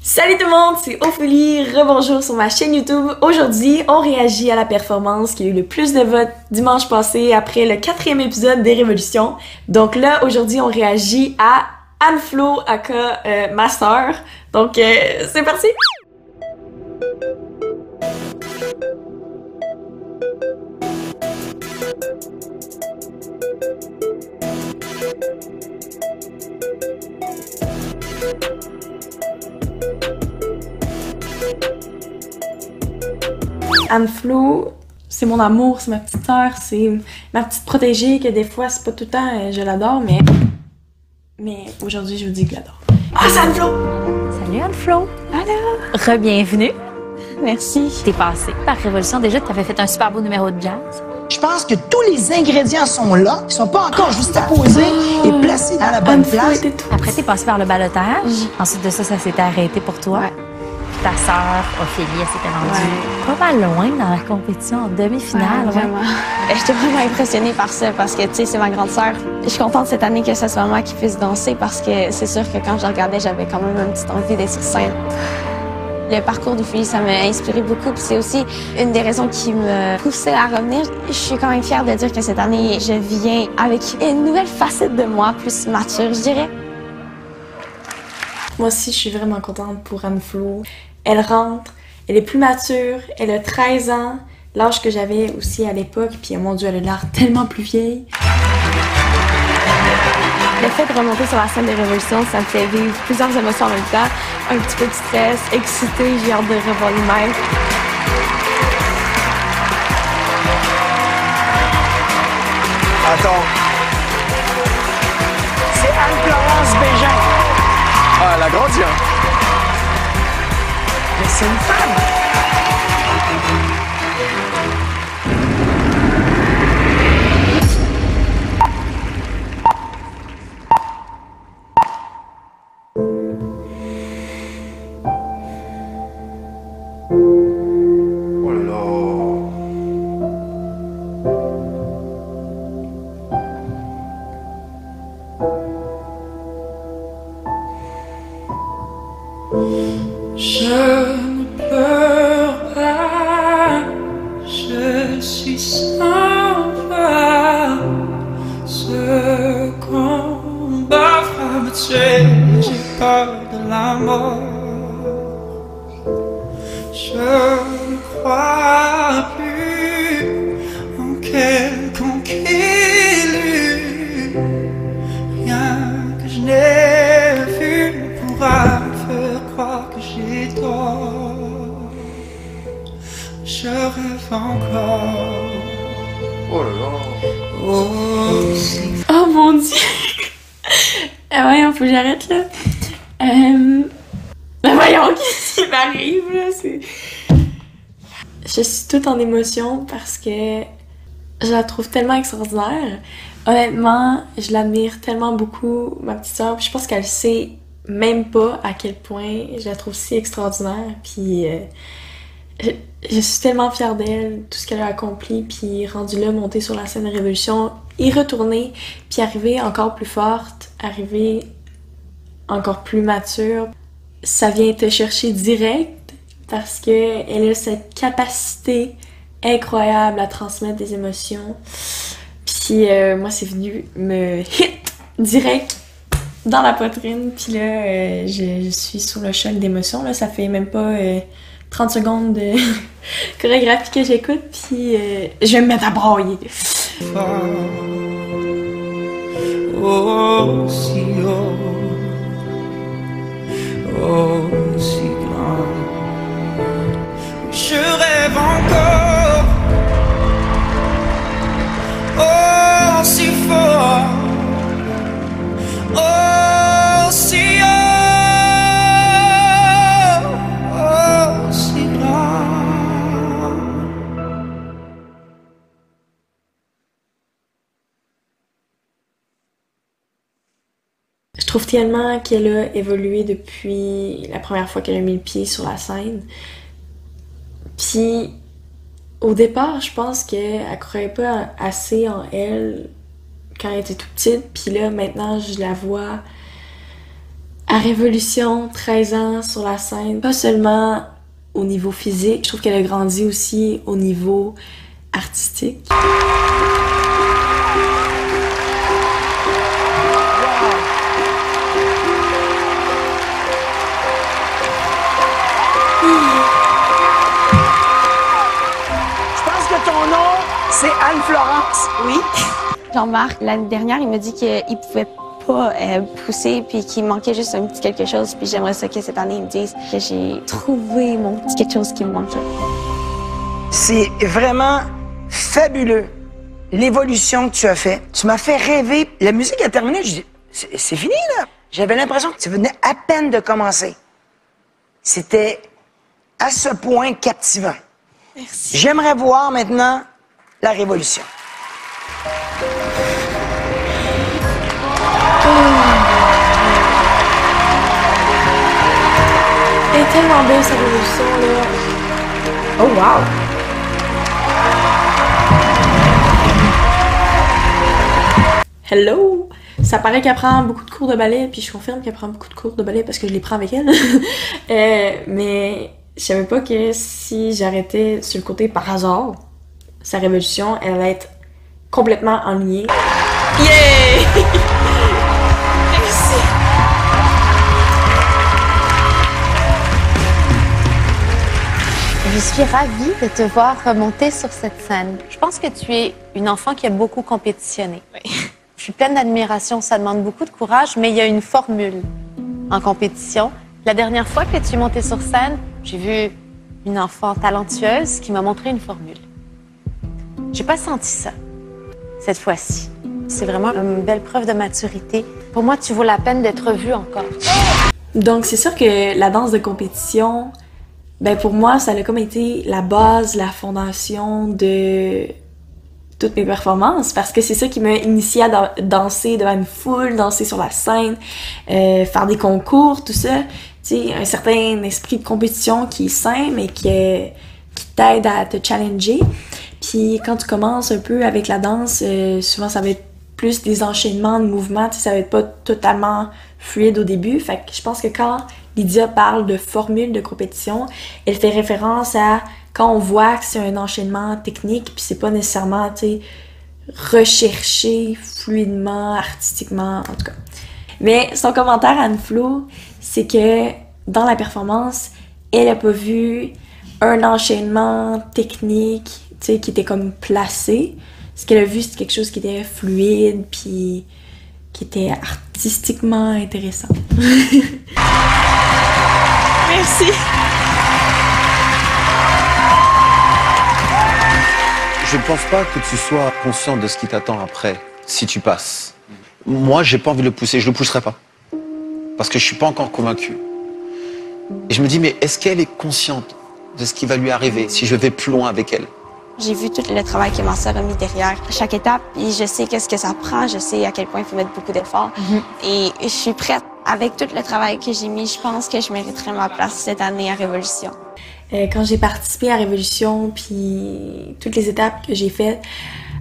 Salut tout le monde, c'est Ophélie, rebonjour sur ma chaîne YouTube. Aujourd'hui, on réagit à la performance qui a eu le plus de votes dimanche passé après le 4e épisode des Révolutions. Donc là, aujourd'hui, on réagit à Anne-Flo, aka ma sœur. Donc, c'est parti! Anne-Flo, c'est mon amour, c'est ma petite sœur, c'est ma petite protégée que des fois, c'est pas tout le temps, je l'adore, mais aujourd'hui, je vous dis que je l'adore. Ah, c'est Anne-Flo! Salut Anne-Flo! Alors? Re-bienvenue! Merci. T'es passée par Révolution déjà, t'avais fait un super beau numéro de jazz. Je pense que tous les ingrédients sont là, ils sont pas encore juste apposés et placés dans la bonne place. Après, t'es passée par le ballottage. Ensuite de ça, ça s'était arrêté pour toi. Ouais. Puis ta sœur, Ophélie, elle s'était rendue pas mal loin dans la compétition en demi-finale. Ouais, vraiment. J'étais vraiment impressionnée par ça parce que, tu sais, c'est ma grande sœur. Je suis contente cette année que ce soit moi qui puisse danser parce que c'est sûr que quand je regardais, j'avais quand même une petite envie d'être sur scène. Le parcours de Philly, ça m'a inspiré beaucoup. Puis c'est aussi une des raisons qui me poussait à revenir. Je suis quand même fière de dire que cette année, je viens avec une nouvelle facette de moi, plus mature, je dirais. Moi aussi, je suis vraiment contente pour Anne-Flo. Elle rentre, elle est plus mature, elle a 13 ans, l'âge que j'avais aussi à l'époque, puis mon Dieu, elle a l'air tellement plus vieille. Le fait de remonter sur la scène des Révolutions, ça me fait vivre plusieurs émotions en même temps. Un petit peu de stress, excitée, j'ai hâte de revoir l'humain. Attends. C'est Anne-Florence Bégin. Ah, elle a grandi, hein? Mais c'est une femme. Oh là là. Je ne pleure pas, je suis sans voix. Ce combat va me tuer, j'ai peur de la mort. Je ne crois plus en quelconque élu. Rien que je n'ai vu ne pourra faire croire que j'ai tort. Je rêve encore. Oh là là. Oh, si Oh mon Dieu! Voyons, faut que j'arrête là. Voyons, qu'est-ce qui m'arrive là? Je suis toute en émotion parce que je la trouve tellement extraordinaire. Honnêtement, je l'admire tellement beaucoup, ma petite sœur. Je pense qu'elle sait même pas à quel point je la trouve si extraordinaire. Puis je suis tellement fière d'elle, tout ce qu'elle a accompli. Puis rendue là, monter sur la scène de Révolution, y retourner, puis arriver encore plus forte, arriver encore plus mature. Ça vient te chercher direct parce que elle a cette capacité incroyable à transmettre des émotions. Puis moi, c'est venu me hit direct dans la poitrine. Puis là, je suis sous le choc d'émotions. Là, ça fait même pas 30 secondes de chorégraphie que j'écoute. Puis je vais me mettre à brailler. fort. Oh, si haut. Oh, si grand. Je rêve encore. Oh, si fort. Oh, si haut. Oh, si grand. Je trouve tellement qu'elle a évolué depuis la première fois qu'elle a mis le pied sur la scène. Puis, au départ, je pense qu'elle croyait pas assez en elle quand elle était toute petite. Puis là, maintenant, je la vois À Révolution, 13 ans sur la scène, pas seulement au niveau physique, je trouve qu'elle a grandi aussi au niveau artistique. Je pense que ton nom, c'est Anne-Florence. Oui. Jean-Marc, l'année dernière, il m'a dit qu'il pouvait pas pousser puis qu'il manquait juste un petit quelque chose. Puis j'aimerais ça que cette année, ils me disent que j'ai trouvé mon petit quelque chose qui me manquait. C'est vraiment fabuleux, l'évolution que tu as fait. Tu m'as fait rêver. La musique a terminé, je dis, c'est fini, là. J'avais l'impression que tu venais à peine de commencer. C'était à ce point captivant. Merci. J'aimerais voir maintenant la révolution. Elle est tellement belle sa révolution là. Oh wow! Hello! Ça paraît qu'elle prend beaucoup de cours de ballet, puis je confirme qu'elle prend beaucoup de cours de ballet parce que je les prends avec elle. Mais je savais pas que si j'arrêtais sur le côté par hasard, sa révolution, elle allait être complètement ennuyée. Yeah! Merci! Je suis ravie de te voir remonter sur cette scène. Je pense que tu es une enfant qui a beaucoup compétitionné. Oui. Je suis pleine d'admiration, ça demande beaucoup de courage, mais il y a une formule en compétition. La dernière fois que tu es montée sur scène, j'ai vu une enfant talentueuse qui m'a montré une formule. J'ai pas senti ça, cette fois-ci. C'est vraiment une belle preuve de maturité. Pour moi, tu vaux la peine d'être vue encore. Donc c'est sûr que la danse de compétition, ben pour moi, ça a comme été la base, la fondation de toutes mes performances parce que c'est ça qui m'a initiée à danser devant une foule, danser sur la scène, faire des concours, tout ça. Tu sais, un certain esprit de compétition qui est sain, mais qui t'aide à te challenger. Puis quand tu commences un peu avec la danse, souvent ça va être plus des enchaînements de mouvements, tu sais, ça va être pas totalement fluide au début. Fait que je pense que quand Lydia parle de formule de compétition, elle fait référence à quand on voit que c'est un enchaînement technique, puis c'est pas nécessairement, tu sais, recherché fluidement, artistiquement, en tout cas. Mais son commentaire, Anne-Flo, c'est que dans la performance, elle a pas vu un enchaînement technique, tu sais, qui était comme placé. Ce qu'elle a vu, c'était quelque chose qui était fluide, puis qui était artistiquement intéressant. Merci. Je ne pense pas que tu sois conscient de ce qui t'attend après, si tu passes. Moi, j'ai pas envie de le pousser, je le pousserai pas. Parce que je suis pas encore convaincu. Et je me dis, mais est-ce qu'elle est consciente de ce qui va lui arriver si je vais plus loin avec elle? J'ai vu tout le travail que ma sœur a mis derrière chaque étape et je sais qu'est-ce que ça prend, je sais à quel point il faut mettre beaucoup d'efforts. Et je suis prête. Avec tout le travail que j'ai mis, je pense que je mériterais ma place cette année à Révolution. Quand j'ai participé à Révolution, puis toutes les étapes que j'ai faites,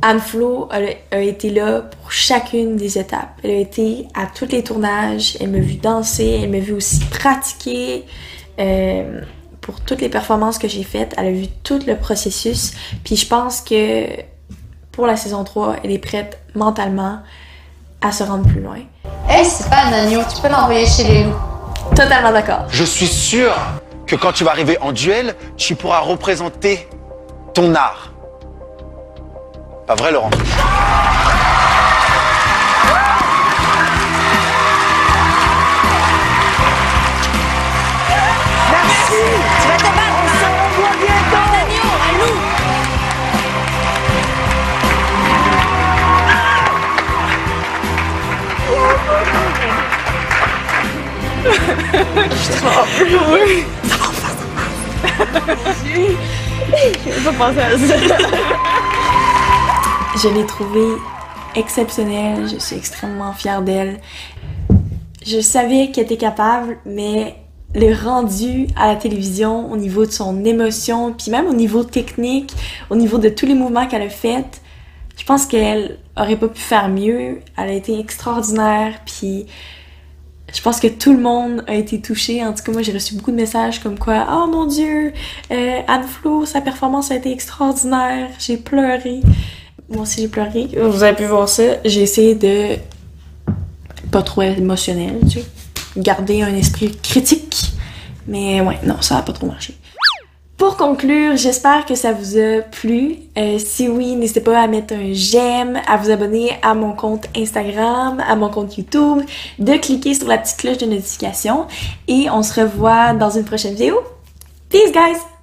Anne-Flo a été là pour chacune des étapes. Elle a été à tous les tournages, elle m'a vu danser, elle m'a vu aussi pratiquer. Pour toutes les performances que j'ai faites, elle a vu tout le processus. Puis je pense que pour la saison 3, elle est prête mentalement à se rendre plus loin. Hey, c'est pas un agneau, tu peux l'envoyer chez les loups. Totalement d'accord. Je suis sûr que quand tu vas arriver en duel, tu pourras représenter ton art. Pas vrai, Laurent? Merci! Tu vas te battre! On se revoit bientôt! Un agneau, un loup! Je suis trop heureuse. Je vais pas penser à ça. Je l'ai trouvée exceptionnelle, je suis extrêmement fière d'elle. Je savais qu'elle était capable, mais le rendu à la télévision au niveau de son émotion, puis même au niveau technique, au niveau de tous les mouvements qu'elle a fait, je pense qu'elle aurait pas pu faire mieux. Elle a été extraordinaire, puis Je pense que tout le monde a été touché. En tout cas, moi, j'ai reçu beaucoup de messages comme quoi « Oh mon Dieu, Anne-Flo, sa performance a été extraordinaire. J'ai pleuré. » Moi aussi, j'ai pleuré. Vous avez pu voir ça. J'ai essayé de pas trop émotionnel, tu sais. Garder un esprit critique. Mais ouais, non, ça a pas trop marché. Pour conclure, j'espère que ça vous a plu. Si oui, n'hésitez pas à mettre un j'aime, à vous abonner à mon compte Instagram, à mon compte YouTube, de cliquer sur la petite cloche de notification et on se revoit dans une prochaine vidéo. Peace guys!